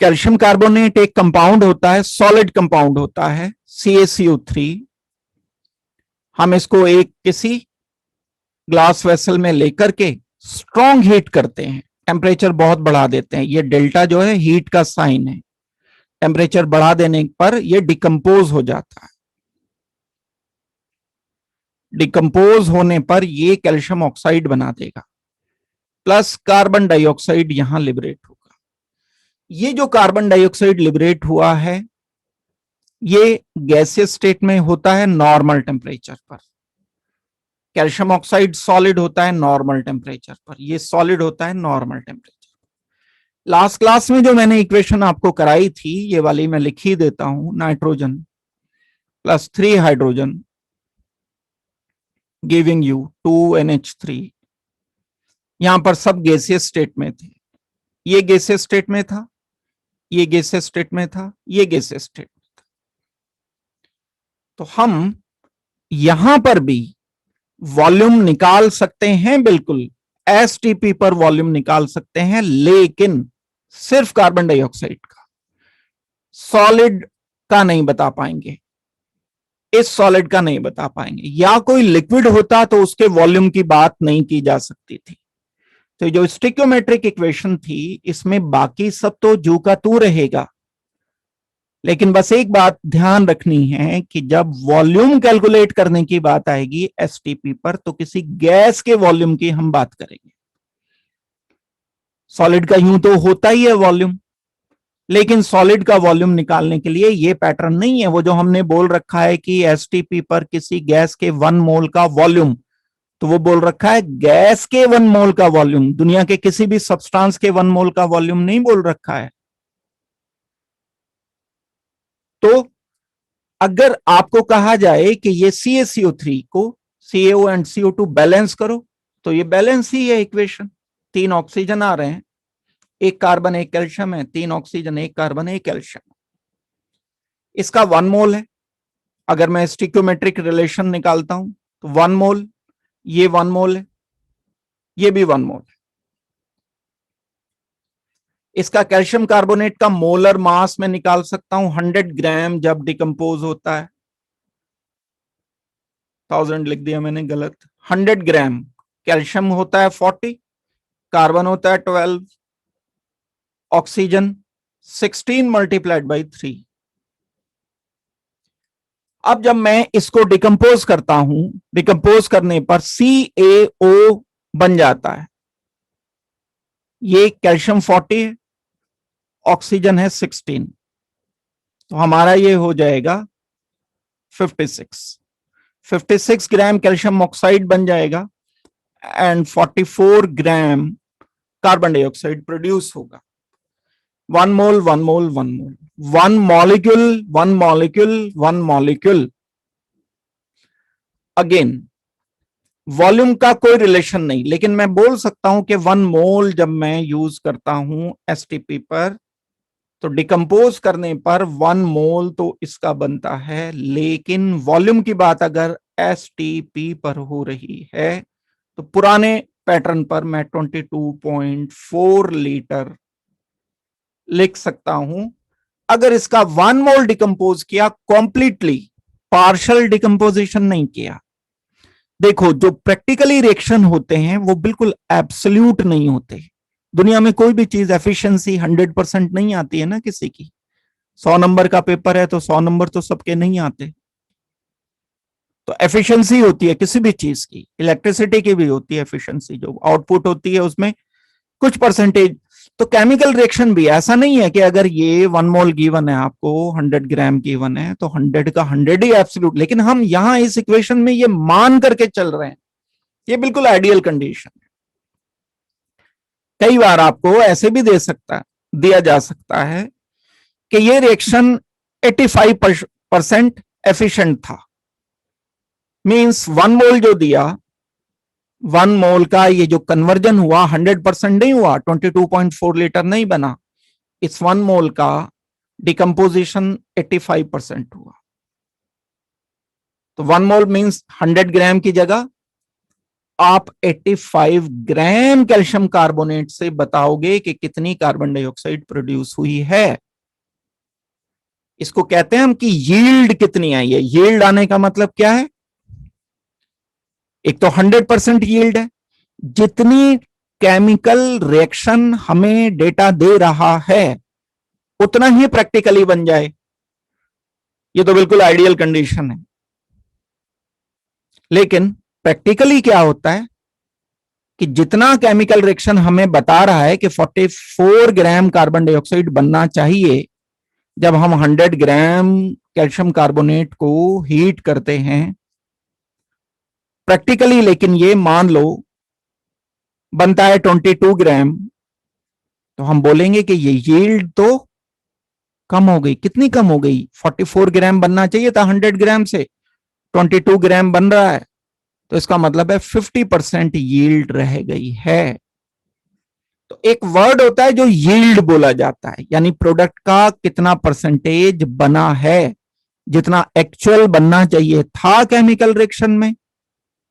Calcium carbonate एक compound होता है, सॉलिड कंपाउंड होता है, CaCO3। हम इसको एक किसी ग्लास वेसल में लेकर के स्ट्रॉन्ग हीट करते हैं, टेम्परेचर बहुत बढ़ा देते हैं। ये डेल्टा जो है हीट का साइन है। टेम्परेचर बढ़ा देने पर ये डिकम्पोज हो जाता है। डिकम्पोज होने पर ये कैल्शियम ऑक्साइड बना देगा, प्लस कार्बन डाइऑक्साइड यहां लिबरेट होगा। ये जो कार्बन डाइऑक्साइड लिबरेट हुआ है ये गैसियस स्टेट में होता है नॉर्मल टेम्परेचर पर। कैल्शियम ऑक्साइड सॉलिड होता है नॉर्मल टेम्परेचर पर, ये सॉलिड होता है नॉर्मल टेम्परेचर। लास्ट क्लास में जो मैंने इक्वेशन आपको कराई थी ये वाली मैं लिख ही देता हूं, nitrogen plus 3 hydrogen giving you 2NH3। यहां पर सब गैसियस स्टेट में थे। ये गैसियस स्टेट में था, ये गैसियस स्टेट में था, ये गैसियस स्टेट में था। तो हम यहां पर भी वॉल्यूम निकाल सकते हैं, बिल्कुल एसटीपी पर वॉल्यूम निकाल सकते हैं, लेकिन सिर्फ कार्बन डाइऑक्साइड का, सॉलिड का नहीं बता पाएंगे। इस सॉलिड का नहीं बता पाएंगे। या कोई लिक्विड होता तो उसके वॉल्यूम की बात नहीं की जा सकती थी। तो जो स्टिक्योमेट्रिक इक्वेशन थी इसमें बाकी सब तो जू का तू रहेगा, लेकिन बस एक बात ध्यान रखनी है कि जब वॉल्यूम कैलकुलेट करने की बात आएगी एसटीपी पर तो किसी गैस के वॉल्यूम की हम बात करेंगे। सॉलिड का यूं तो होता ही है वॉल्यूम, लेकिन सॉलिड का वॉल्यूम निकालने के लिए ये पैटर्न नहीं है। वो जो हमने बोल रखा है कि एसटीपी पर किसी गैस के 1 मोल का वॉल्यूम, तो वो बोल रखा है गैस के 1 मोल का वॉल्यूम, दुनिया के किसी भी सब्सटेंस के 1 मोल का वॉल्यूम नहीं बोल रखा है। तो अगर आपको कहा जाए कि ये CaCO3 को CaO एंड CO2 बैलेंस करो, तो ये बैलेंस ही है इक्वेशन। 3 ऑक्सीजन आ रहे हैं, 1 कार्बन 1 कैल्शियम है, 3 ऑक्सीजन 1 कार्बन 1 कैल्शियम। इसका 1 मोल है। अगर मैं स्टिक्योमेट्रिक रिलेशन निकालता हूं तो 1 मोल, ये 1 मोल है, ये भी 1 मोल है। इसका कैल्शियम कार्बोनेट का मोलर मास मैं निकाल सकता हूं 100 ग्राम जब डिकम्पोज होता है। 1000 लिख दिया मैंने, गलत। 100 ग्राम कैल्शियम होता है 40, कार्बन होता है 12, ऑक्सीजन 16 मल्टीप्लाइड बाई 3। अब जब मैं इसको डिकम्पोज करता हूं, डिकम्पोज करने पर CaO बन जाता है। ये कैल्शियम 40 है, ऑक्सीजन है 16, तो हमारा ये हो जाएगा 56 ग्राम कैल्शियम ऑक्साइड बन जाएगा and 44 gram carbon dioxide produce होगा। 1 मोल 1 मोल 1 मोल, 1 molecule 1 molecule 1 molecule. Again volume का कोई रिलेशन नहीं, लेकिन मैं बोल सकता हूं कि 1 मोल जब मैं यूज करता हूं एसटीपी पर तो डिकम्पोज करने पर 1 मोल तो इसका बनता है, लेकिन वॉल्यूम की बात अगर एसटीपी पर हो रही है तो पुराने पैटर्न पर मैं 22.4 लीटर लिख सकता हूं। अगर इसका 1 मोल डिकम्पोज किया कंप्लीटली, पार्शियल डिकम्पोजिशन नहीं किया। देखो जो प्रैक्टिकली रिएक्शन होते हैं वो बिल्कुल एब्सोल्यूट नहीं होते। दुनिया में कोई भी चीज एफिशिएंसी 100% नहीं आती है ना किसी की। 100 नंबर का पेपर है तो 100 नंबर तो सबके नहीं आते। तो एफिशिएंसी होती है किसी भी चीज की, इलेक्ट्रिसिटी की भी होती है एफिशिएंसी, जो आउटपुट होती है उसमें कुछ परसेंटेज। तो केमिकल रिएक्शन भी ऐसा नहीं है कि अगर ये 1 मोल गिवन है आपको, 100 ग्राम गिवन है तो 100 का 100 ही एब्सोल्यूट। लेकिन हम यहां इस इक्वेशन में ये मान करके चल रहे हैं, ये बिल्कुल आइडियल कंडीशन है। कई बार आपको ऐसे भी दिया जा सकता है कि ये रिएक्शन 85% एफिशिएंट था, मींस 1 मोल जो दिया, 1 मोल का ये जो कन्वर्जन हुआ 100% नहीं हुआ, 22.4 लीटर नहीं बना। इस 1 मोल का डिकम्पोजिशन 85% हुआ। तो 1 मोल मींस 100 ग्राम की जगह आप 85 ग्राम कैल्शियम कार्बोनेट से बताओगे कि कितनी कार्बन डाइऑक्साइड प्रोड्यूस हुई है। इसको कहते हैं हम कि यील्ड कितनी आई है। यील्ड आने का मतलब क्या है? एक तो 100% यील्ड है, जितनी केमिकल रिएक्शन हमें डेटा दे रहा है उतना ही प्रैक्टिकली बन जाए, ये तो बिल्कुल आइडियल कंडीशन है। लेकिन प्रैक्टिकली क्या होता है कि जितना केमिकल रिएक्शन हमें बता रहा है कि 44 ग्राम कार्बन डाइऑक्साइड बनना चाहिए, जब हम 100 ग्राम कैल्शियम कार्बोनेट को हीट करते हैं प्रैक्टिकली, लेकिन ये मान लो बनता है 22 ग्राम, तो हम बोलेंगे कि ये यील्ड तो कम हो गई। कितनी कम हो गई? 44 ग्राम बनना चाहिए था 100 ग्राम से, 22 ग्राम बन रहा है, तो इसका मतलब है 50% यील्ड रह गई है। तो एक वर्ड होता है जो यील्ड बोला जाता है, यानी प्रोडक्ट का कितना परसेंटेज बना है, जितना एक्चुअल बनना चाहिए था केमिकल रिएक्शन में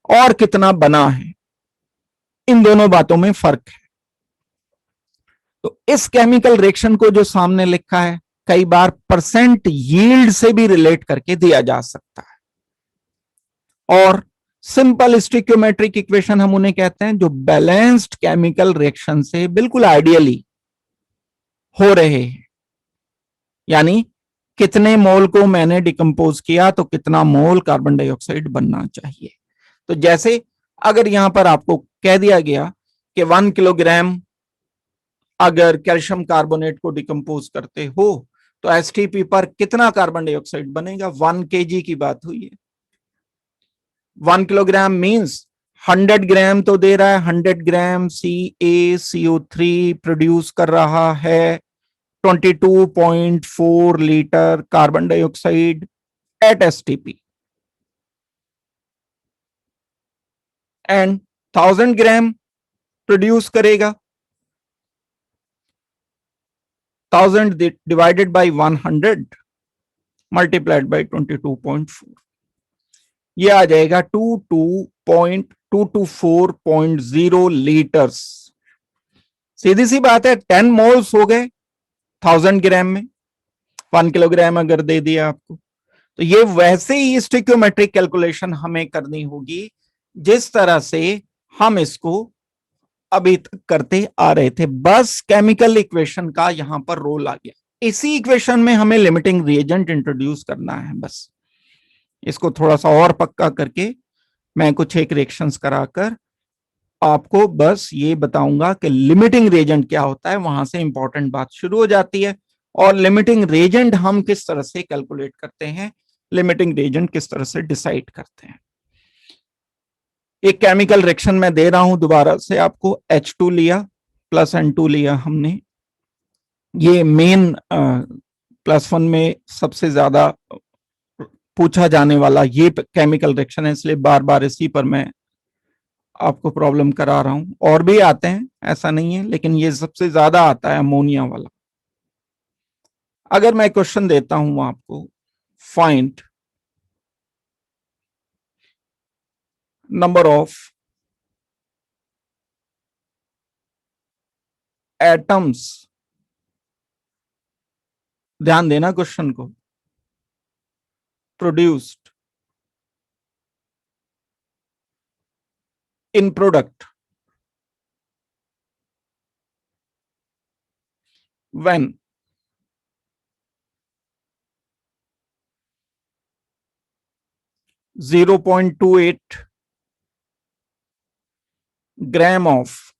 और कितना बना है, इन दोनों बातों में फर्क है। तो इस केमिकल रिएक्शन को जो सामने लिखा है कई बार परसेंट यील्ड से भी रिलेट करके दिया जा सकता है। और सिंपल स्टोइकियोमेट्रिक इक्वेशन हम उन्हें कहते हैं जो बैलेंस्ड केमिकल रिएक्शन से बिल्कुल आइडियली हो रहे हैं, यानी कितने मोल को मैंने डिकम्पोज किया तो कितना मोल कार्बन डाइऑक्साइड बनना चाहिए। तो जैसे अगर यहां पर आपको कह दिया गया कि 1 किलोग्राम अगर कैल्शियम कार्बोनेट को डिकम्पोज करते हो तो एसटीपी पर कितना कार्बन डाइऑक्साइड बनेगा, 1 केजी की बात हुई है। 1 किलोग्राम मींस 100 ग्राम तो दे रहा है, 100 ग्राम CaCO3 प्रोड्यूस कर रहा है 22.4 litre carbon dioxide eight STP, and 1000 gram produce करेगा 1000 डिवाइडेड बाय 100 मल्टीप्लाइड बाय 22.4, ये आ जाएगा 22.224.0 लीटर्स। सीधी सी बात है, 10 मोल्स हो गए 1000 ग्राम में, 1 किलोग्राम अगर दे दिया आपको, तो ये वैसे ही स्टोइकियोमेट्रिक कैलकुलेशन हमें करनी होगी जिस तरह से हम इसको अभी तक करते आ रहे थे। बस केमिकल इक्वेशन का यहां पर रोल आ गया। इसी इक्वेशन में हमें लिमिटिंग रिएजेंट इंट्रोड्यूस करना है। बस इसको थोड़ा सा और पक्का करके मैं कुछ एक रिएक्शंस कराकर आपको बस ये बताऊंगा कि लिमिटिंग रिएजेंट क्या होता है, वहां से इंपॉर्टेंट बात शुरू हो जाती है। और लिमिटिंग रिएजेंट हम किस तरह से कैलकुलेट करते हैं, लिमिटिंग रिएजेंट किस तरह से डिसाइड करते हैं। एक केमिकल रिएक्शन मैं दे रहा हूं दोबारा से आपको, H2 लिया प्लस N2 लिया हमने, ये मेन +1 में सबसे ज्यादा पूछा जाने वाला ये केमिकल रिएक्शन है, इसलिए बार बार इसी पर मैं आपको प्रॉब्लम करा रहा हूं। और भी आते हैं, ऐसा नहीं है, लेकिन ये सबसे ज्यादा आता है अमोनिया वाला। अगर मैं क्वेश्चन देता हूं आपको, फाइंड नंबर ऑफ एटम्स, ध्यान देना क्वेश्चन को, produced in product when 0.28 gram of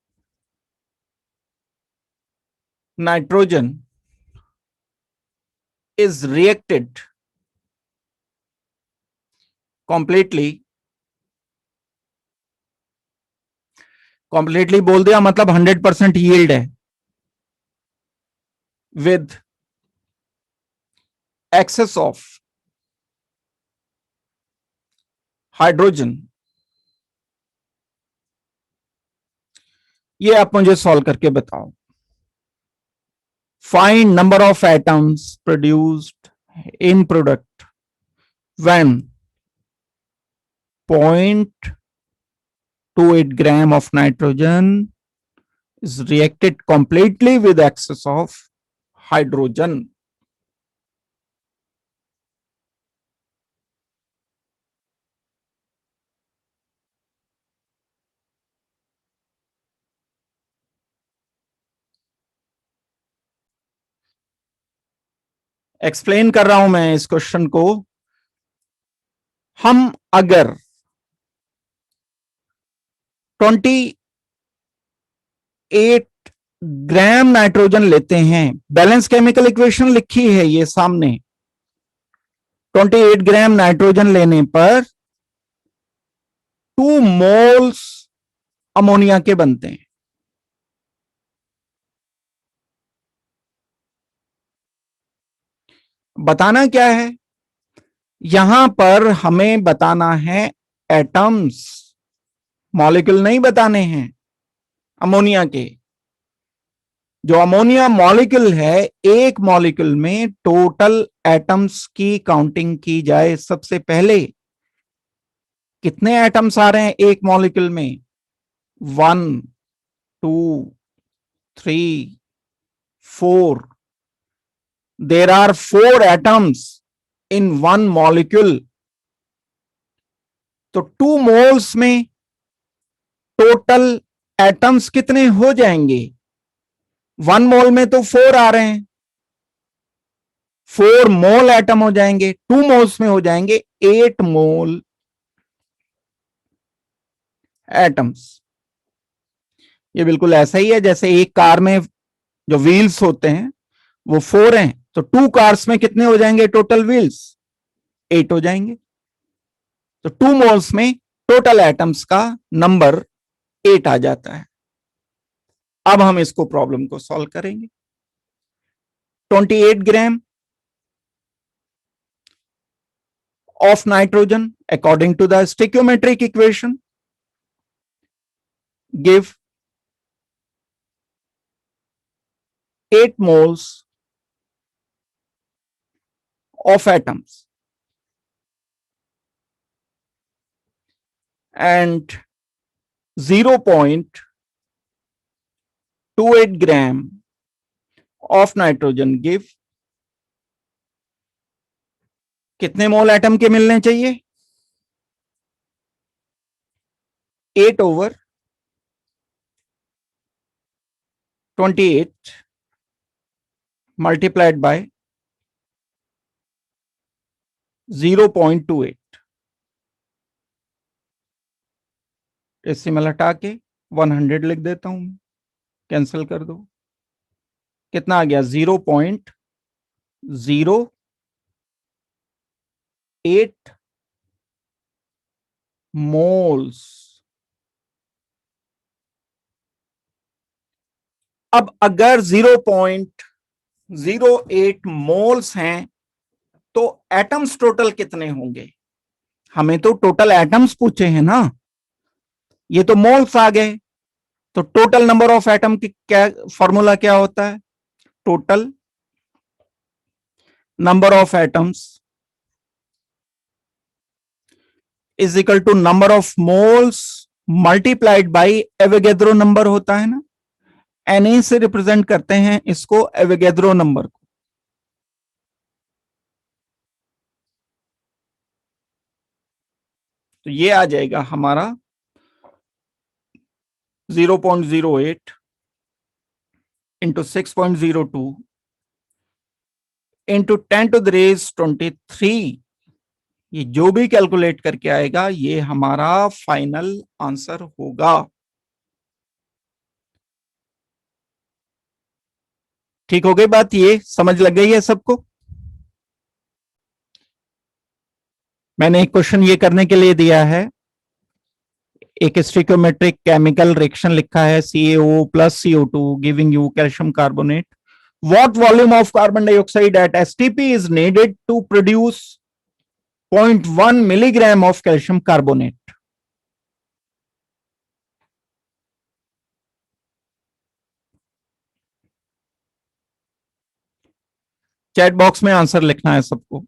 nitrogen is reacted completely बोल दिया मतलब 100% यील्ड है, with excess of हाइड्रोजन। ये आप मुझे सॉल्व करके बताओ। Find number of atoms produced in product when 28 gram of nitrogen is reacted completely with excess of hydrogen. Explain कर रहा हूं मैं इस क्वेश्चन को। हम अगर 28 ग्राम नाइट्रोजन लेते हैं, बैलेंस केमिकल इक्वेशन लिखी है ये सामने, 28 ग्राम नाइट्रोजन लेने पर 2 मोल्स अमोनिया के बनते हैं। बताना क्या है, यहां पर हमें बताना है एटम्स, मॉलिक्यूल नहीं बताने हैं अमोनिया के। जो अमोनिया मॉलिक्यूल है, एक मॉलिक्यूल में टोटल एटम्स की काउंटिंग की जाए सबसे पहले, कितने एटम्स आ रहे हैं एक मॉलिक्यूल में? 1 2 3 4। There are 4 atoms in 1 molecule. तो 2 मोल्स में टोटल एटम्स कितने हो जाएंगे? 1 मोल में तो 4 आ रहे हैं, 4 मोल एटम हो जाएंगे। 2 मोल्स में हो जाएंगे 8 मोल एटम्स। ये बिल्कुल ऐसा ही है जैसे एक कार में जो व्हील्स होते हैं वो 4 हैं, तो 2 कार्स में कितने हो जाएंगे टोटल व्हील्स? 8 हो जाएंगे। तो 2 मोल्स में टोटल एटम्स का नंबर 8 आ जाता है। अब हम इसको प्रॉब्लम को सॉल्व करेंगे। 28 ग्राम of nitrogen according to the stoichiometric equation give 8 moles of atoms, and 0.28 gram of nitrogen give कितने मोल एटम के मिलने चाहिए? 8/28 multiplied by 0.28। इससे मैं हटा के 100 लिख देता हूं, कैंसिल कर दो। कितना आ गया? 0.08 मोल्स। अब अगर 0.08 मोल्स हैं तो एटम्स टोटल कितने होंगे? हमें तो टोटल एटम्स पूछे हैं ना, ये तो मोल्स आ गए। तो टोटल नंबर ऑफ एटम की क्या फॉर्मूला क्या होता है? Total number of atoms is equal to number of moles multiplied by Avogadro number होता है ना। Na से रिप्रेजेंट करते हैं इसको, एवोगैड्रो नंबर को। तो ये आ जाएगा हमारा 0.08 इंटू 6.02 इंटू 10⁻23। ये जो भी कैलकुलेट करके आएगा ये हमारा फाइनल आंसर होगा। ठीक हो गई बात? ये समझ लग गई है सबको? मैंने एक क्वेश्चन ये करने के लिए दिया है, एक स्टिक्योमेट्रिक केमिकल रिएक्शन लिखा है CaO plus CO2 giving you calcium carbonate. What volume of carbon dioxide at STP is needed to produce 0.1 milligram of calcium carbonate? Chat box में आंसर लिखना है सबको।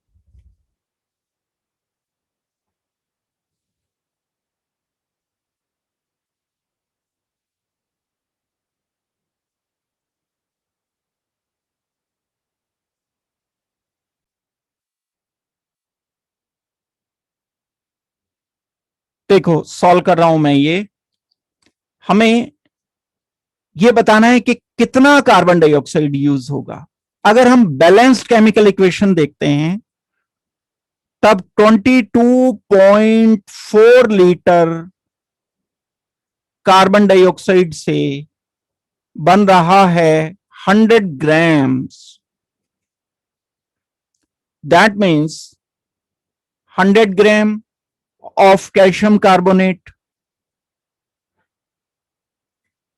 देखो सॉल्व कर रहा हूं मैं ये, हमें ये बताना है कि कितना कार्बन डाइऑक्साइड यूज होगा। अगर हम बैलेंस्ड केमिकल इक्वेशन देखते हैं तब 22.4 लीटर कार्बन डाइऑक्साइड से बन रहा है 100 grams. That means 100 gram of calcium carbonate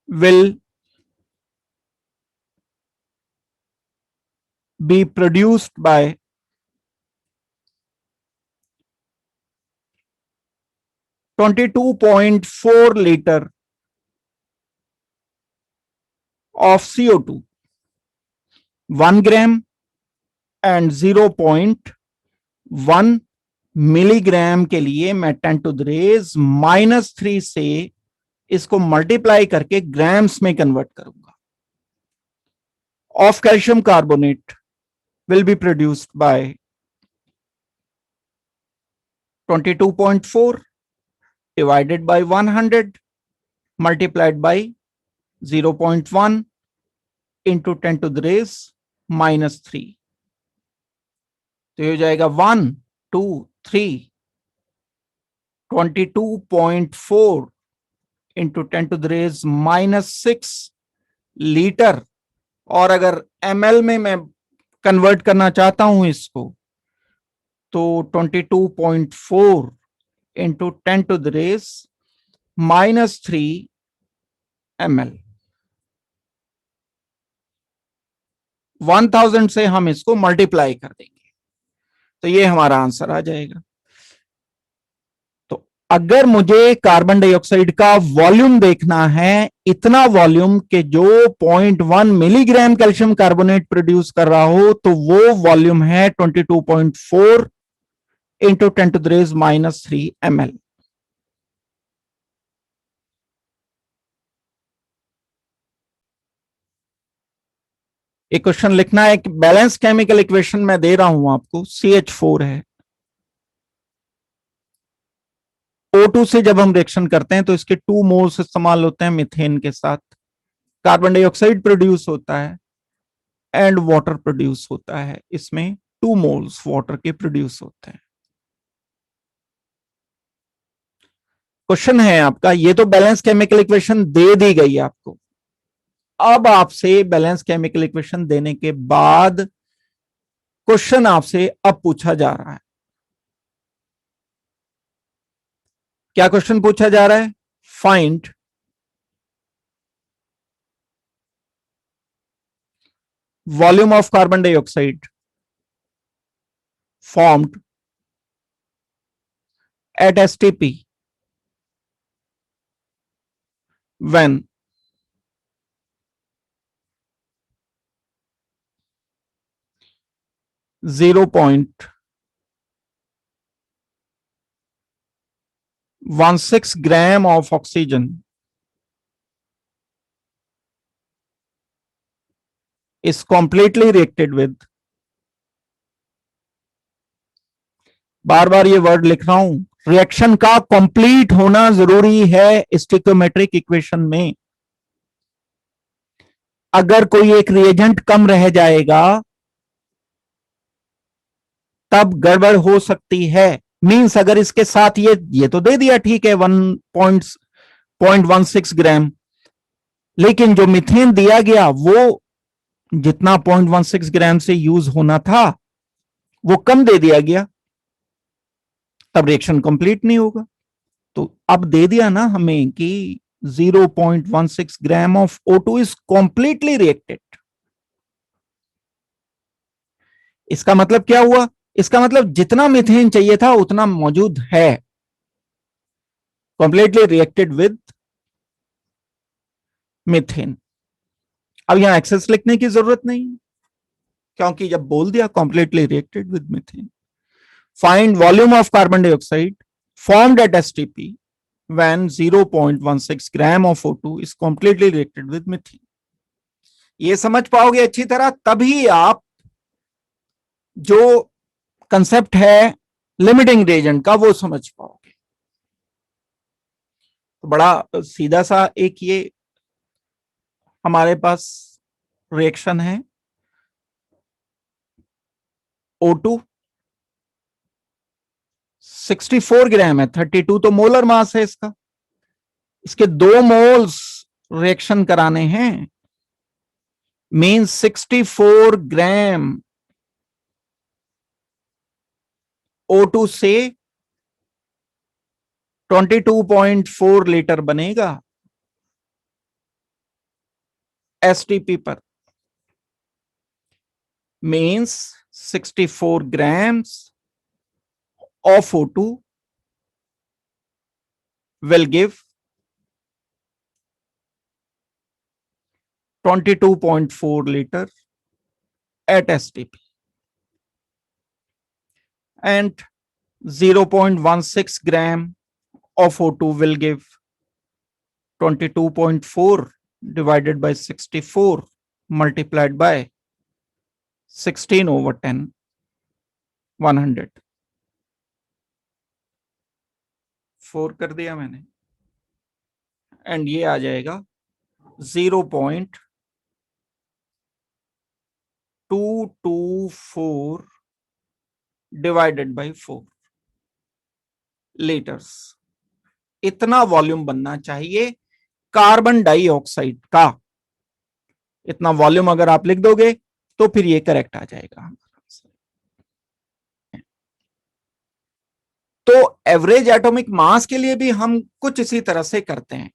will be produced by 22.4 liter of CO2, 1 gram and 0.1 milligram के लिए मैं 10 टू द रेज -3 से इसको मल्टीप्लाई करके ग्राम्स में कन्वर्ट करूंगा। Of calcium carbonate will be produced by 22.4 divided by 100 multiplied by 0.1 into 10 to the raise -3, तो ये हो जाएगा 1 2 3 22.4 into 10 to the raise -6 litre. और अगर ml में मैं कन्वर्ट करना चाहता हूं इसको तो 22.4 into 10 to the raise -3 ml। 1000 से हम इसको मल्टीप्लाई कर देंगे तो ये हमारा आंसर आ जाएगा। तो अगर मुझे कार्बन डाइऑक्साइड का वॉल्यूम देखना है, इतना वॉल्यूम के जो 0.1 मिलीग्राम कैल्शियम कार्बोनेट प्रोड्यूस कर रहा हो, तो वो वॉल्यूम है 22.4 into 10 to the raise -3 ml। एक क्वेश्चन लिखना है कि बैलेंस केमिकल इक्वेशन मैं दे रहा हूं आपको, CH4 है, O2 से जब हम रिएक्शन करते हैं तो इसके 2 मोल्स इस्तेमाल होते हैं मीथेन के साथ, कार्बन डाइऑक्साइड प्रोड्यूस होता है एंड वाटर प्रोड्यूस होता है। इसमें 2 मोल्स वाटर के प्रोड्यूस होते हैं। क्वेश्चन है आपका, ये तो बैलेंस केमिकल इक्वेशन दे दी गई आपको, अब आपसे बैलेंस केमिकल इक्वेशन देने के बाद क्वेश्चन आपसे अब पूछा जा रहा है। क्या क्वेश्चन पूछा जा रहा है? Find volume of carbon dioxide formed at STP when 0.16 gram of oxygen is completely reacted with, बार बार ये वर्ड लिख रहा हूं, रिएक्शन का कंप्लीट होना जरूरी है स्टोइकियोमेट्रिक इक्वेशन में। अगर कोई एक रिएजेंट कम रह जाएगा तब गड़बड़ हो सकती है। मींस अगर इसके साथ ये तो दे दिया ठीक है 1.16 ग्राम, लेकिन जो मीथेन दिया गया वो जितना 0.16 ग्राम से यूज होना था वो कम दे दिया गया, तब रिएक्शन कंप्लीट नहीं होगा। तो अब दे दिया ना हमें कि 0.16 gram of O2 is completely reacted. इसका मतलब क्या हुआ? इसका मतलब जितना मीथेन चाहिए था उतना मौजूद है, कंप्लीटली रिएक्टेड विद मीथेन। अब यहां एक्सेस लिखने की जरूरत नहीं, क्योंकि जब बोल दिया completely reacted with methane. Find volume of carbon dioxide formed at STP when 0.16 gram of O2 is completely reacted with methane। ये समझ पाओगे अच्छी तरह तभी आप जो कंसेप्ट है लिमिटिंग रिएजेंट का वो समझ पाओगे। बड़ा सीधा सा एक ये हमारे पास रिएक्शन है। O2 64 ग्राम है, 32 तो मोलर मास है इसका। इसके 2 मोल्स रिएक्शन कराने हैं, मीन 64 ग्राम O2 से 22.4 लीटर बनेगा एसटीपी पर। Means 64 grams of O2 will give 22.4 liter at STP, and 0.16 gram of O2 will give 22.4 divided by 64 multiplied by 16/10, 100। 4 कर दिया मैंने, एंड ये आ जाएगा 0.224 डिवाइडेड बाई 4 लीटर्स। इतना वॉल्यूम बनना चाहिए कार्बन डाइऑक्साइड का। इतना वॉल्यूम अगर आप लिख दोगे तो फिर ये करेक्ट आ जाएगा। तो एवरेज एटॉमिक मास के लिए भी हम कुछ इसी तरह से करते हैं।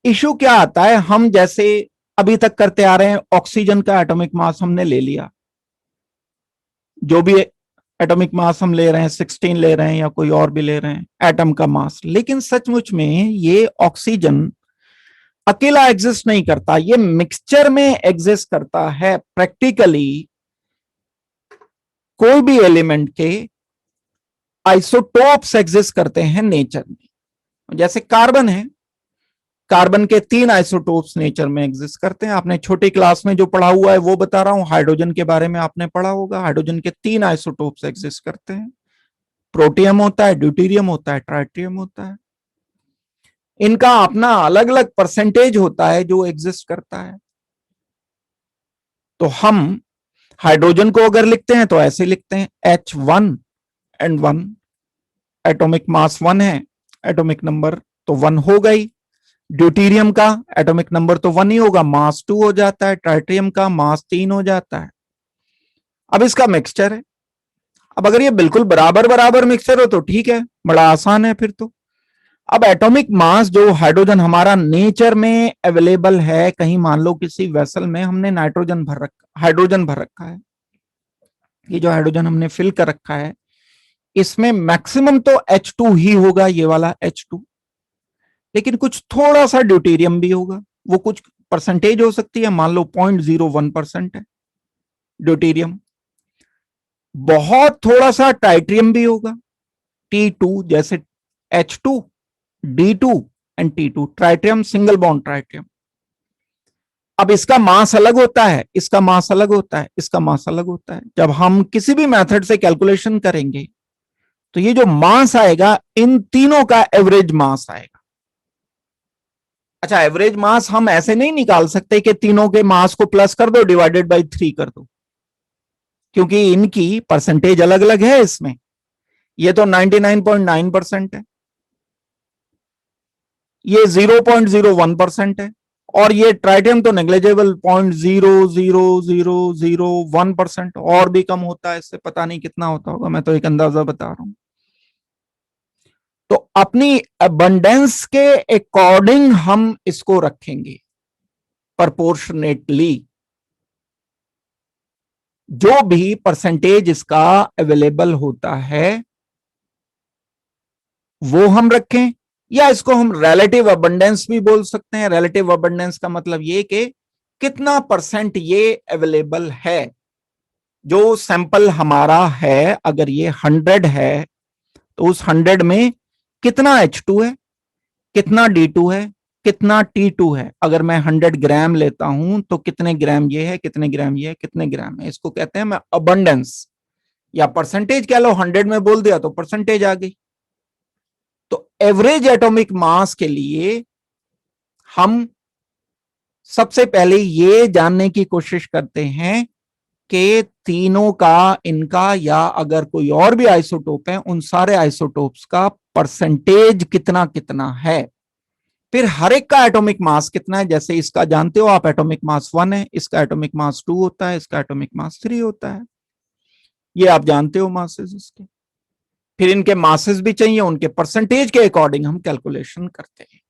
इशू क्या आता है, हम जैसे अभी तक करते आ रहे हैं, ऑक्सीजन का एटॉमिक मास हमने ले लिया, जो भी एटॉमिक मास हम ले रहे हैं 16 ले रहे हैं या कोई और भी ले रहे हैं एटम का मास, लेकिन सचमुच में ये ऑक्सीजन अकेला एग्जिस्ट नहीं करता, ये मिक्सचर में एग्जिस्ट करता है। प्रैक्टिकली कोई भी एलिमेंट के आइसोटोप्स एग्जिस्ट करते हैं नेचर में। जैसे कार्बन है, कार्बन के 3 आइसोटोप्स नेचर में एग्जिस्ट करते हैं। आपने छोटी क्लास में जो पढ़ा हुआ है वो बता रहा हूं। हाइड्रोजन के बारे में आपने पढ़ा होगा, हाइड्रोजन के 3 आइसोटोप्स एग्जिस्ट करते हैं। प्रोटियम होता है, ड्यूटेरियम होता है, ट्राइटियम होता है। इनका अपना अलग अलग परसेंटेज होता है जो एग्जिस्ट करता है। तो हम हाइड्रोजन को अगर लिखते हैं तो ऐसे लिखते हैं H1N1, एटॉमिक मास 1 है, एटॉमिक नंबर तो 1 हो गई। ड्यूटेरियम का एटॉमिक नंबर तो 1 ही होगा, मास 2 हो जाता है। ट्राइटियम का मास 3 हो जाता है। अब इसका मिक्सचर है। अब अगर ये बिल्कुल बराबर बराबर मिक्सचर हो तो ठीक है, बड़ा आसान है फिर तो। अब एटॉमिक मास जो हाइड्रोजन हमारा नेचर में अवेलेबल है, कहीं मान लो किसी वेसल में हमने हाइड्रोजन भर रखा है, ये जो हाइड्रोजन हमने फिल कर रखा है, इसमें मैक्सिमम तो H2 ही होगा, ये वाला H2, लेकिन कुछ थोड़ा सा ड्यूटेरियम भी होगा। वो कुछ परसेंटेज हो सकती है, मान लो 0.01% है ड्यूटेरियम। बहुत थोड़ा सा टाइट्रियम भी होगा, T2, जैसे H2, D2 and T2, ट्राइट्रियम, single bond ट्राइट्रियम। अब इसका मास अलग होता है, इसका मास अलग होता है, इसका मास अलग होता है। जब हम किसी भी मेथड से कैलकुलेशन करेंगे तो ये जो मास आएगा, इन तीनों का एवरेज मास आएगा। अच्छा, एवरेज मास हम ऐसे नहीं निकाल सकते कि तीनों के मास को प्लस कर दो, डिवाइडेड बाई 3 कर दो, क्योंकि इनकी परसेंटेज अलग अलग है इसमें। ये तो 99.9% है, ये 0.01% है, और ये ट्राइटियम तो नेग्लिजिबल 0.00001%, और भी कम होता है इससे, पता नहीं कितना होता होगा, मैं तो एक अंदाजा बता रहा हूं। तो अपनी अबंडेंस के अकॉर्डिंग हम इसको रखेंगे प्रोपोर्शनेटली। जो भी परसेंटेज इसका अवेलेबल होता है वो हम रखें, या इसको हम रिलेटिव अबंडेंस भी बोल सकते हैं। रिलेटिव अबंडेंस का मतलब ये कि कितना परसेंट ये अवेलेबल है। जो सैंपल हमारा है, अगर ये 100 है तो उस 100 में कितना H2 है, कितना D2 है, कितना T2 है। अगर मैं 100 ग्राम लेता हूं तो कितने ग्राम ये है, कितने ग्राम ये है, कितने ग्राम है, इसको कहते हैं मैं अबंडेंस, या परसेंटेज कह लो। 100 में बोल दिया तो परसेंटेज आ गई। तो एवरेज एटॉमिक मास के लिए हम सबसे पहले ये जानने की कोशिश करते हैं कि तीनों का, इनका या अगर कोई और भी आइसोटोप है, उन सारे आइसोटोप्स का परसेंटेज कितना कितना है। फिर हर एक का एटॉमिक मास कितना है, जैसे इसका जानते हो आप, एटॉमिक मास 1 है, इसका एटॉमिक मास 2 होता है, इसका एटॉमिक मास 3 होता है, ये आप जानते हो मासेस इसके। फिर इनके मासेस भी चाहिए, उनके परसेंटेज के अकॉर्डिंग हम कैलकुलेशन करते हैं।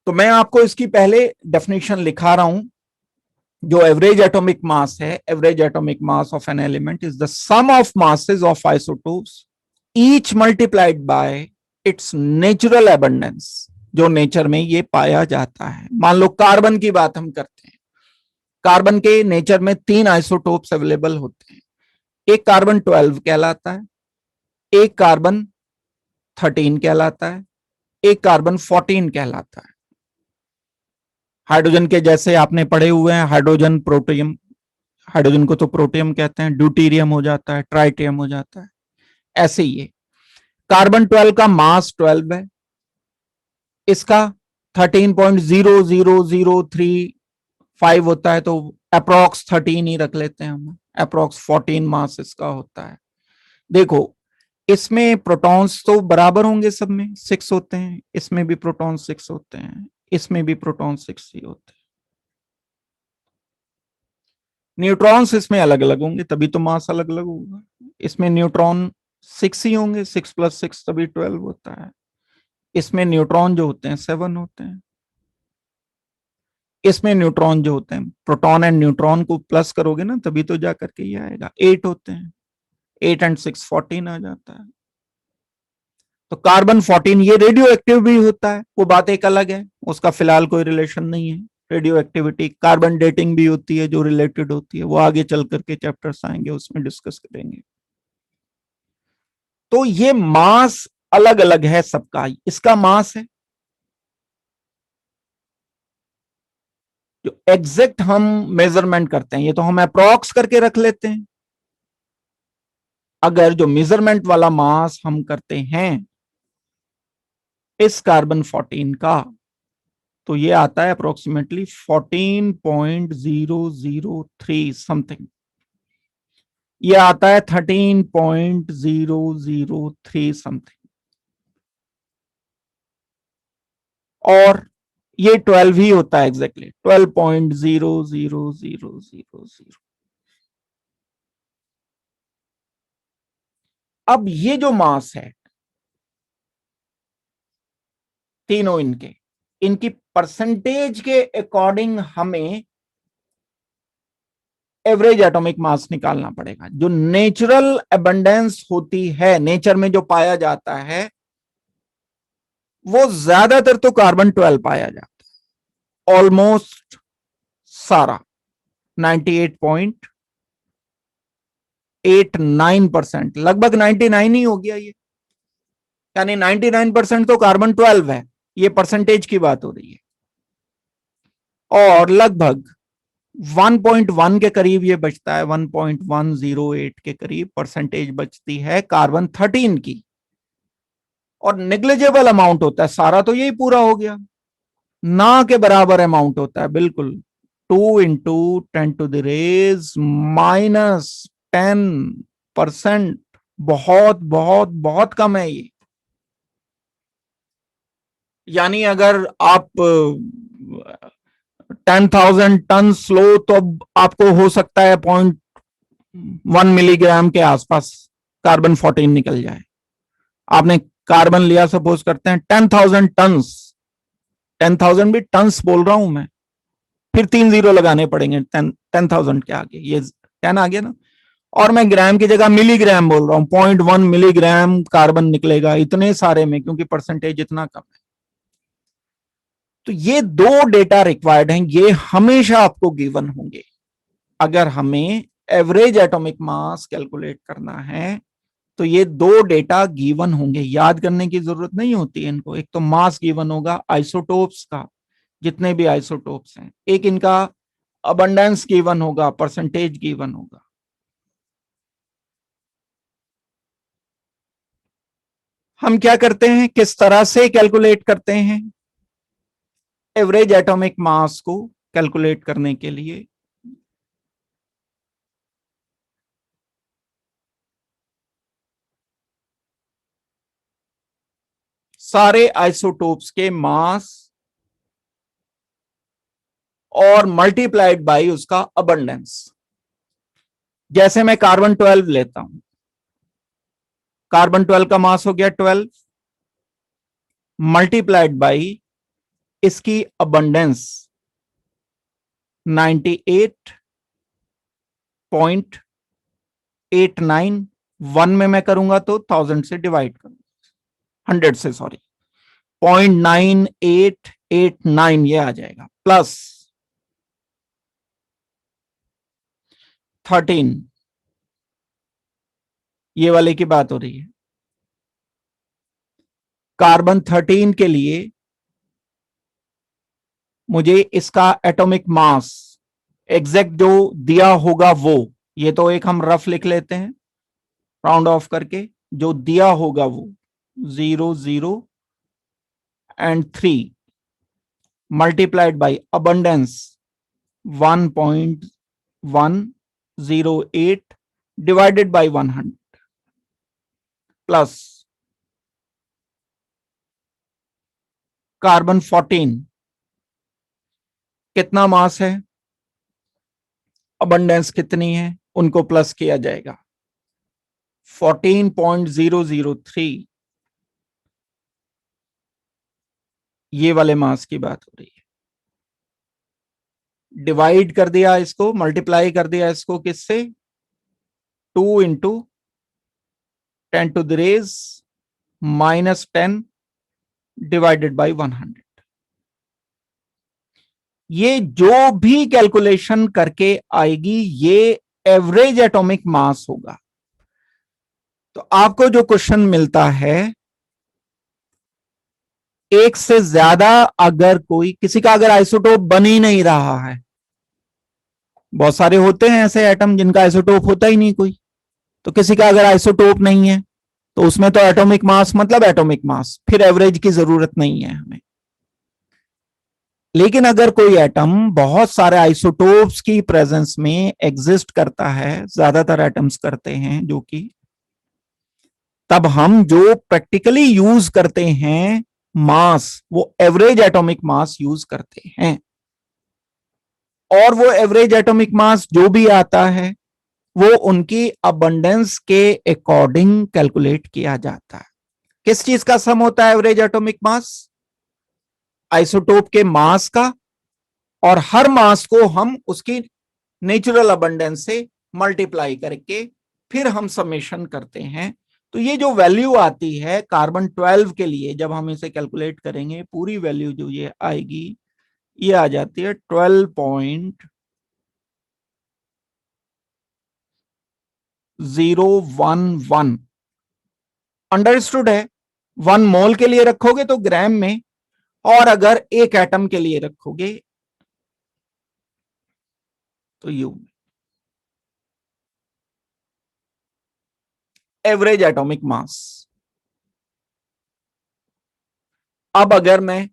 तो मैं आपको इसकी पहले डेफिनेशन लिखा रहा हूं। जो एवरेज एटॉमिक मास है, average atomic mass of an element is the sum of masses of isotopes each multiplied by its natural abundance, जो नेचर में ये पाया जाता है। मान लो कार्बन की बात हम करते हैं, कार्बन के नेचर में 3 आइसोटोप्स अवेलेबल होते हैं। एक कार्बन 12 कहलाता है, एक कार्बन 13 कहलाता है, एक कार्बन 14 कहलाता है। हाइड्रोजन के जैसे आपने पढ़े हुए हैं, हाइड्रोजन प्रोटियम, हाइड्रोजन को तो प्रोटियम कहते हैं, ड्यूटीरियम हो जाता है, ट्राइटियम हो जाता है। ऐसे ही है, कार्बन 12 का मास 12 है, इसका 13.00035 होता है, तो अप्रोक्स 13 ही रख लेते हैं हम, अप्रोक्स 14 मास इसका होता है। देखो इसमें प्रोटॉन्स तो बराबर होंगे, सब में 6 होते हैं, इसमें भी प्रोटॉन 6 होते हैं, इसमें भी प्रोटॉन 6 ही होते हैं। न्यूट्रॉन्स इसमें अलग अलग होंगे, तभी तो मास अलग अलग होगा। इसमें न्यूट्रॉन 6 ही होंगे, 6 + 6 तभी 12 होता है। इसमें न्यूट्रॉन जो होते हैं 7 होते हैं। इसमें न्यूट्रॉन जो होते हैं, प्रोटॉन एंड न्यूट्रॉन को प्लस करोगे ना तभी तो जाकर के ये आएगा, 8 होते हैं, 8 and 6 14 आ जाता है। तो कार्बन 14 ये रेडियो एक्टिव भी होता है, वो बात एक अलग है, उसका फिलहाल कोई रिलेशन नहीं है। रेडियो एक्टिविटी, कार्बन डेटिंग भी होती है जो रिलेटेड होती है, वो आगे चल करके चैप्टर्स आएंगे उसमें डिस्कस करेंगे। तो ये मास अलग अलग है सबका, इसका मास है जो एग्जैक्ट हम मेजरमेंट करते हैं, ये तो हम अप्रॉक्स करके रख लेते हैं। अगर जो मेजरमेंट वाला मास हम करते हैं इस कार्बन 14 का, तो ये आता है अप्रोक्सीमेटली 14.003 समथिंग, ये आता है 13.003 समथिंग, और ये 12 ही होता है एग्जैक्टली 12.00000। अब ये जो मास है तीनों इनके, इनकी परसेंटेज के अकॉर्डिंग हमें एवरेज एटॉमिक मास निकालना पड़ेगा। जो नेचुरल अबंडेंस होती है, नेचर में जो पाया जाता है, वो ज्यादातर तो कार्बन 12 पाया जाता है, ऑलमोस्ट सारा 98.89%, लगभग 99 ही हो गया ये, यानी 99% तो कार्बन 12 है, ये परसेंटेज की बात हो रही है। और लगभग 1.1 के करीब ये बचता है, 1.108 के करीब परसेंटेज बचती है कार्बन 13 की, और नेग्लिजिबल अमाउंट होता है, सारा तो यही पूरा हो गया, ना के बराबर अमाउंट होता है, बिल्कुल 2 × 10⁻⁻10%, बहुत बहुत बहुत कम है ये। यानी अगर आप 10,000 टन लो तो अब आपको हो सकता है 0.1 मिलीग्राम के आसपास कार्बन 14 निकल जाए। आपने कार्बन लिया, सपोज करते हैं 10,000 टन्स, 10,000 भी टन्स बोल रहा हूं मैं, फिर 3 जीरो लगाने पड़ेंगे 10,000 के आगे, ये 10 आ गया ना, और मैं ग्राम की जगह मिलीग्राम बोल रहा हूं, 0.1 मिलीग्राम कार्बन निकलेगा इतने सारे में, क्योंकि परसेंटेज इतना कम है। तो ये 2 डेटा रिक्वायर्ड हैं, ये हमेशा आपको गिवन होंगे अगर हमें एवरेज एटॉमिक मास कैलकुलेट करना है। तो ये 2 डेटा गिवन होंगे, याद करने की जरूरत नहीं होती है इनको। एक तो मास गिवन होगा आइसोटोप्स का, जितने भी आइसोटोप्स हैं, एक इनका अबंडेंस गिवन होगा, परसेंटेज गिवन होगा। हम क्या करते हैं, किस तरह से कैलकुलेट करते हैं, एवरेज एटॉमिक मास को कैलकुलेट करने के लिए। सारे आइसोटोप्स के मास और मल्टीप्लाइड बाय उसका अबंडेंस। जैसे मैं कार्बन 12 लेता हूं, कार्बन 12 का मास हो गया 12, मल्टीप्लाइड बाय इसकी अबंडेंस 98.89, 1 में मैं करूंगा तो 1000 से डिवाइड करूंगा, 100 से, सॉरी, 0.9889 ये आ जाएगा, प्लस 13, ये वाले की बात हो रही है। कार्बन 13 के लिए मुझे इसका एटॉमिक मास एग्जैक्ट जो दिया होगा वो, ये तो एक हम रफ लिख लेते हैं राउंड ऑफ करके, जो दिया होगा वो 0, 0 and 3 multiplied by abundance 1.108 divided by 100 plus carbon 14 कितना मास है, अबंडेंस कितनी है, उनको प्लस किया जाएगा, 14.003, ये वाले मास की बात हो रही है। डिवाइड कर दिया इसको, मल्टीप्लाई कर दिया इसको किससे, 2 इंटू 10⁻⁻10 डिवाइडेड बाई 100। ये जो भी कैलकुलेशन करके आएगी ये एवरेज एटॉमिक मास होगा। तो आपको जो क्वेश्चन मिलता है, एक से ज्यादा अगर कोई, किसी का अगर आइसोटोप बन ही नहीं रहा है, बहुत सारे होते हैं ऐसे एटम जिनका आइसोटोप होता ही नहीं कोई, तो किसी का अगर आइसोटोप नहीं है तो उसमें तो एटॉमिक मास मतलब एटॉमिक मास, फिर एवरेज की जरूरत नहीं है हमें। लेकिन अगर कोई एटम बहुत सारे आइसोटोप्स की प्रेजेंस में एग्जिस्ट करता है, ज्यादातर एटम्स करते हैं जो कि, तब हम जो प्रैक्टिकली यूज करते हैं मास, वो एवरेज एटॉमिक मास यूज करते हैं। और वो एवरेज एटॉमिक मास जो भी आता है वो उनकी अबंडेंस के अकॉर्डिंग कैलकुलेट किया जाता है। किस चीज का सम होता है एवरेज एटॉमिक मास, आइसोटोप के मास का, और हर मास को हम उसकी नेचुरल अबंडेंस से मल्टीप्लाई करके फिर हम समेशन करते हैं। तो ये जो वैल्यू आती है कार्बन 12 के लिए, जब हम इसे कैलकुलेट करेंगे पूरी वैल्यू जो ये आएगी, ये आ जाती है 12.011। अंडरस्टूड है। 1 मोल के लिए रखोगे तो ग्राम में, और अगर एक एटम के लिए रखोगे तो यू में। एवरेज एटॉमिक मास। अब अगर मैं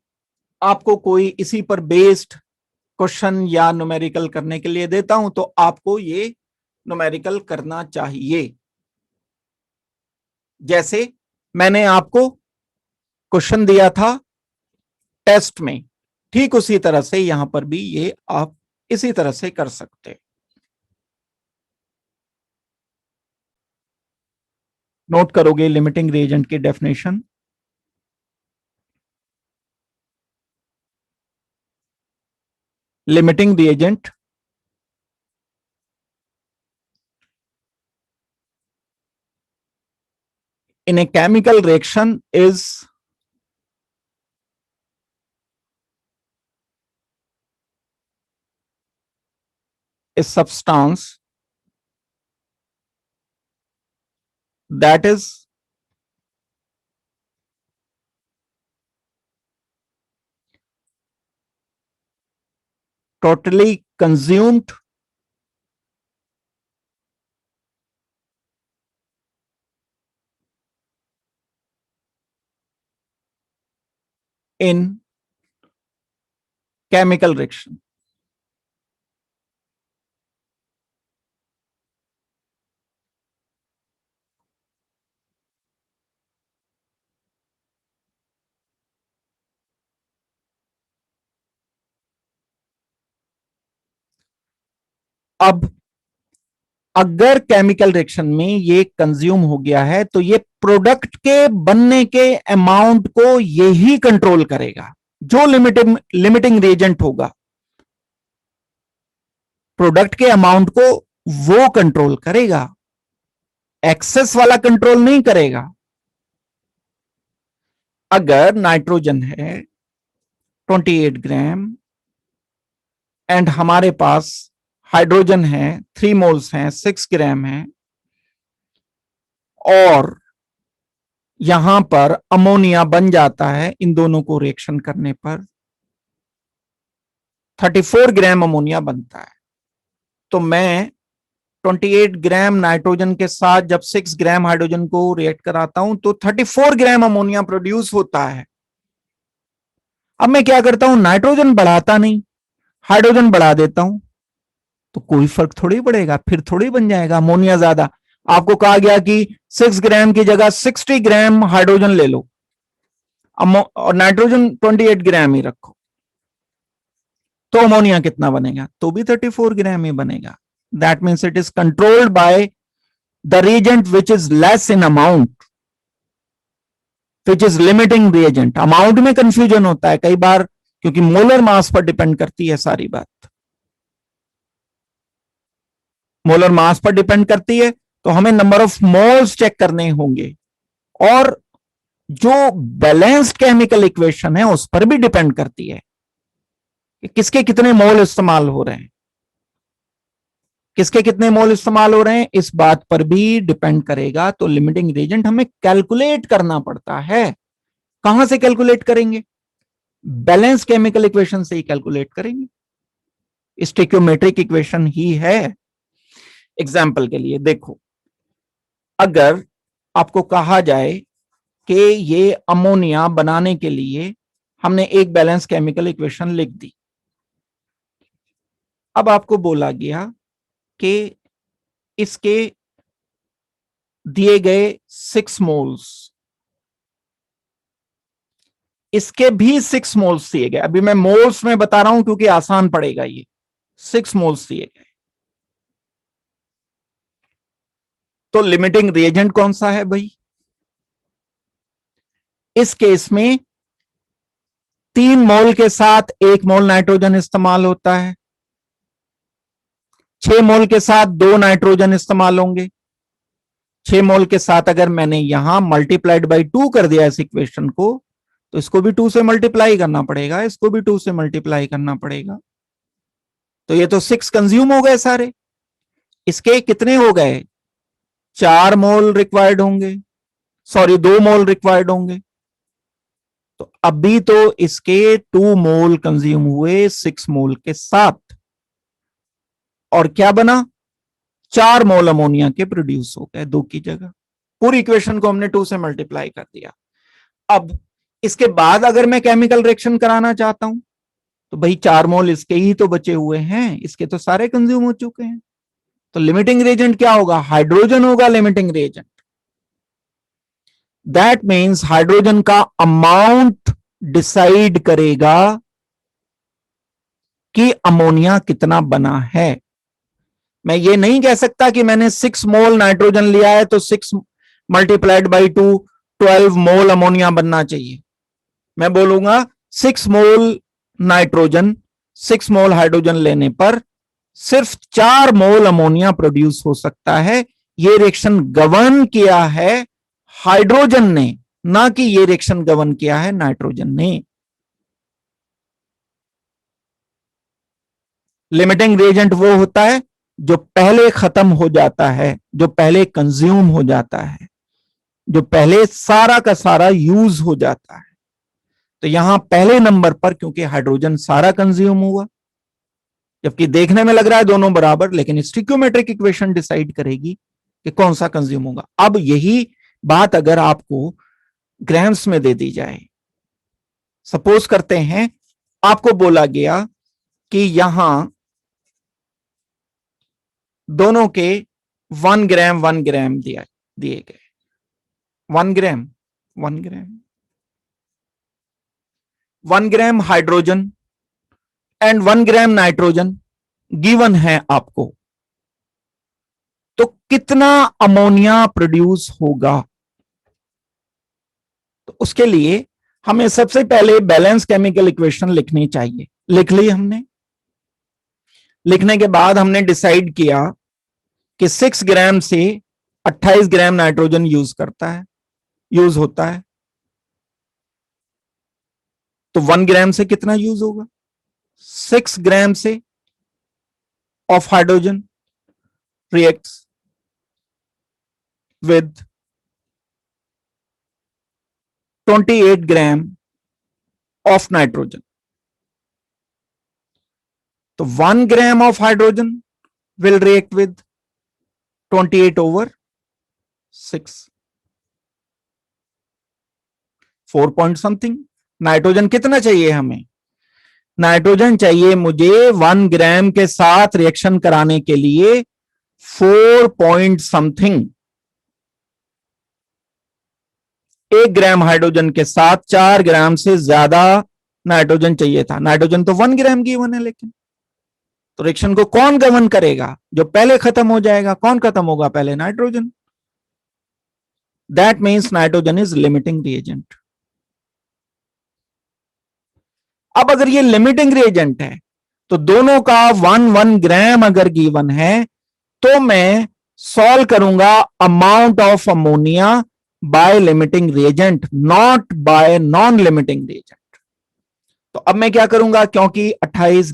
आपको कोई इसी पर बेस्ड क्वेश्चन या न्यूमेरिकल करने के लिए देता हूं तो आपको ये न्यूमेरिकल करना चाहिए। जैसे मैंने आपको क्वेश्चन दिया था टेस्ट में, ठीक उसी तरह से यहां पर भी ये आप इसी तरह से कर सकते हैं। नोट करोगे लिमिटिंग रिएजेंट की definition, limiting reagent in a chemical reaction is a substance that is totally consumed in chemical reaction. अब अगर केमिकल रिएक्शन में ये कंज्यूम हो गया है तो ये प्रोडक्ट के बनने के अमाउंट को यही कंट्रोल करेगा। जो लिमिटिंग रिएजेंट होगा प्रोडक्ट के अमाउंट को वो कंट्रोल करेगा, एक्सेस वाला कंट्रोल नहीं करेगा। अगर नाइट्रोजन है 28 ग्राम एंड हमारे पास हाइड्रोजन है 3 मोल्स हैं, 6 ग्राम है, और यहां पर अमोनिया बन जाता है इन दोनों को रिएक्शन करने पर 34 ग्राम अमोनिया बनता है। तो मैं 28 ग्राम नाइट्रोजन के साथ जब 6 ग्राम हाइड्रोजन को रिएक्ट कराता हूं तो 34 ग्राम अमोनिया प्रोड्यूस होता है। अब मैं क्या करता हूं, नाइट्रोजन बढ़ाता नहीं, हाइड्रोजन बढ़ा देता हूं, तो कोई फर्क थोड़ी पड़ेगा, फिर थोड़ी बन जाएगा अमोनिया ज्यादा। आपको कहा गया कि 6 ग्राम की जगह 60 ग्राम हाइड्रोजन ले लो और नाइट्रोजन 28 ग्राम ही रखो, तो अमोनिया कितना बनेगा, तो भी 34 ग्राम ही बनेगा। That means it is controlled by the reagent which is less in amount, which is limiting reagent. Amount में कंफ्यूजन होता है कई बार क्योंकि मोलर मास पर डिपेंड करती है सारी बात, मोलर मास पर डिपेंड करती है, तो हमें नंबर ऑफ मोल्स चेक करने होंगे, और जो बैलेंस्ड केमिकल इक्वेशन है उस पर भी डिपेंड करती है कि किसके कितने मोल इस्तेमाल हो रहे हैं, किसके कितने मोल इस्तेमाल हो रहे हैं इस बात पर भी डिपेंड करेगा। तो लिमिटिंग रिएजेंट हमें कैलकुलेट करना पड़ता है। कहां से कैलकुलेट करेंगे, बैलेंस केमिकल इक्वेशन से ही कैलकुलेट करेंगे, स्टोइकियोमेट्रिक इक्वेशन ही है। एग्जाम्पल के लिए देखो, अगर आपको कहा जाए कि ये अमोनिया बनाने के लिए हमने एक बैलेंस केमिकल इक्वेशन लिख दी, अब आपको बोला गया कि इसके दिए गए 6 मोल्स, इसके भी 6 मोल्स दिए गए, अभी मैं मोल्स में बता रहा हूं क्योंकि आसान पड़ेगा, ये 6 मोल्स दिए गए, तो लिमिटिंग रिएजेंट कौन सा है भाई, इस केस में 3 मोल के साथ 1 मोल नाइट्रोजन इस्तेमाल होता है, 6 मोल के साथ 2 नाइट्रोजन इस्तेमाल होंगे, 6 मोल के साथ अगर मैंने यहां मल्टीप्लाइड बाई 2 कर दिया इस इक्वेशन को, तो इसको भी 2 से मल्टीप्लाई करना पड़ेगा, इसको भी 2 से मल्टीप्लाई करना पड़ेगा, तो ये तो 6 कंज्यूम हो गए सारे। इसके कितने हो गए, 4 मोल रिक्वायर्ड होंगे, सॉरी 2 मोल रिक्वायर्ड होंगे, तो अभी तो इसके 2 मोल कंज्यूम हुए 6 मोल के साथ, और क्या बना, 4 मोल अमोनिया के प्रोड्यूस हो गए 2 की जगह। पूरी इक्वेशन को हमने 2 से मल्टीप्लाई कर दिया। अब इसके बाद अगर मैं केमिकल रिएक्शन कराना चाहता हूं तो भाई 4 मोल इसके ही तो बचे हुए हैं, इसके तो सारे कंज्यूम हो चुके हैं, तो लिमिटिंग रिएजेंट क्या होगा, हाइड्रोजन होगा limiting reagent. That means hydrogen का अमाउंट डिसाइड करेगा कि अमोनिया कितना बना है। मैं ये नहीं कह सकता कि मैंने 6 मोल नाइट्रोजन लिया है तो 6 मल्टीप्लाइड बाई 2 12 मोल अमोनिया बनना चाहिए। मैं बोलूंगा 6 मोल नाइट्रोजन 6 मोल हाइड्रोजन लेने पर सिर्फ 4 मोल अमोनिया प्रोड्यूस हो सकता है। ये रिएक्शन गवर्न किया है हाइड्रोजन ने, ना कि ये रिएक्शन गवर्न किया है नाइट्रोजन ने। लिमिटिंग रिएजेंट वो होता है जो पहले खत्म हो जाता है, जो पहले कंज्यूम हो जाता है, जो पहले सारा का सारा यूज हो जाता है। तो यहां पहले नंबर पर क्योंकि हाइड्रोजन सारा कंज्यूम हुआ, जबकि देखने में लग रहा है दोनों बराबर, लेकिन स्टोइकियोमेट्रिक इक्वेशन डिसाइड करेगी कि कौन सा कंज्यूम होगा। अब यही बात अगर आपको ग्राम्स में दे दी जाए, सपोज करते हैं आपको बोला गया कि यहां दोनों के 1 ग्राम दिए गए, 1 ग्राम 1 ग्राम 1 gram hydrogen and 1 gram nitrogen given है आपको, तो कितना अमोनिया प्रोड्यूस होगा? तो उसके लिए हमें सबसे पहले बैलेंस केमिकल इक्वेशन लिखनी चाहिए। लिख ली हमने। लिखने के बाद हमने डिसाइड किया कि 6 ग्राम से 28 ग्राम नाइट्रोजन यूज होता है। तो 1 ग्राम से कितना यूज होगा? 6 ग्राम से of hydrogen reacts with 28 gram of nitrogen. So 1 gram of hydrogen will react with 28 over 6. 4 point something. Nitrogen कितना चाहिए हमें? नाइट्रोजन चाहिए मुझे 1 ग्राम के साथ रिएक्शन कराने के लिए 4 point something। 1 ग्राम हाइड्रोजन के साथ 4 ग्राम से ज्यादा नाइट्रोजन चाहिए था। नाइट्रोजन तो 1 ग्राम गिवन है, लेकिन तो रिएक्शन को कौन गवर्न करेगा? जो पहले खत्म हो जाएगा। कौन खत्म होगा पहले? Nitrogen. That means nitrogen is limiting reagent. अब अगर ये लिमिटिंग रिएजेंट है तो दोनों का 1 ग्राम अगर गिवन है तो मैं सॉल्व करूंगा amount of ammonia bye limiting reagent, not bye non limiting reagent. तो अब मैं क्या करूंगा, क्योंकि 28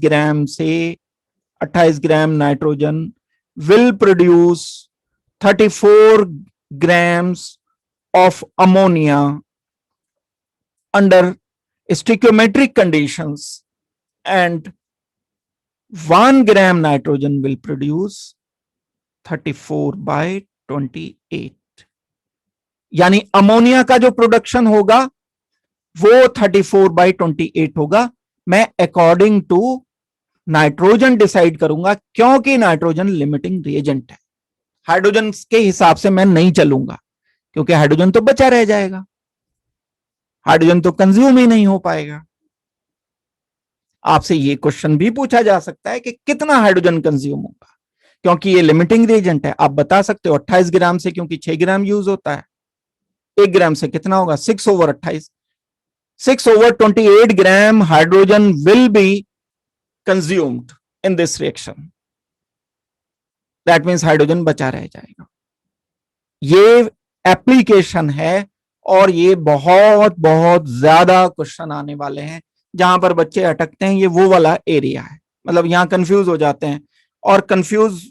gram nitrogen will produce 34 grams of ammonia under stoichiometric conditions, and 1 gram nitrogen will produce 34 by 28। यानी अमोनिया का जो प्रोडक्शन होगा वो 34 by 28 होगा। मैं अकॉर्डिंग टू नाइट्रोजन डिसाइड करूंगा, क्योंकि नाइट्रोजन लिमिटिंग रिएजेंट है। हाइड्रोजन के हिसाब से मैं नहीं चलूंगा, क्योंकि हाइड्रोजन तो बचा रह जाएगा, हाइड्रोजन तो कंज्यूम ही नहीं हो पाएगा। आपसे ये क्वेश्चन भी पूछा जा सकता है कि कितना हाइड्रोजन कंज्यूम होगा, क्योंकि ये लिमिटिंग रिएजेंट है। आप बता सकते हो 28 ग्राम से, क्योंकि 6 ग्राम यूज होता है। 1 ग्राम से कितना होगा? 6 over 28। 6 over 28 gram hydrogen will be consumed in this reaction. That means hydrogen बचा रह जाएगा। ये एप्लीकेशन है, और ये बहुत बहुत ज्यादा क्वेश्चन आने वाले हैं। जहां पर बच्चे अटकते हैं ये वो वाला एरिया है, मतलब यहां कंफ्यूज हो जाते हैं। और कंफ्यूज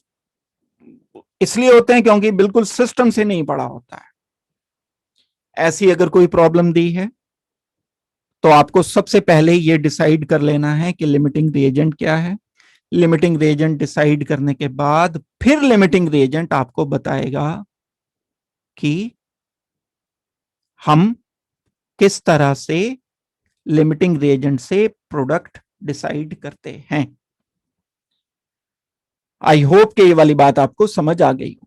इसलिए होते हैं क्योंकि बिल्कुल सिस्टम से नहीं पढ़ा होता है। ऐसी अगर कोई प्रॉब्लम दी है तो आपको सबसे पहले ये डिसाइड कर लेना है कि लिमिटिंग रिएजेंट क्या है। लिमिटिंग रिएजेंट डिसाइड करने के बाद फिर लिमिटिंग रिएजेंट आपको बताएगा कि हम किस तरह से लिमिटिंग रिएजेंट से प्रोडक्ट डिसाइड करते हैं। आई होप कि ये वाली बात आपको समझ आ गई।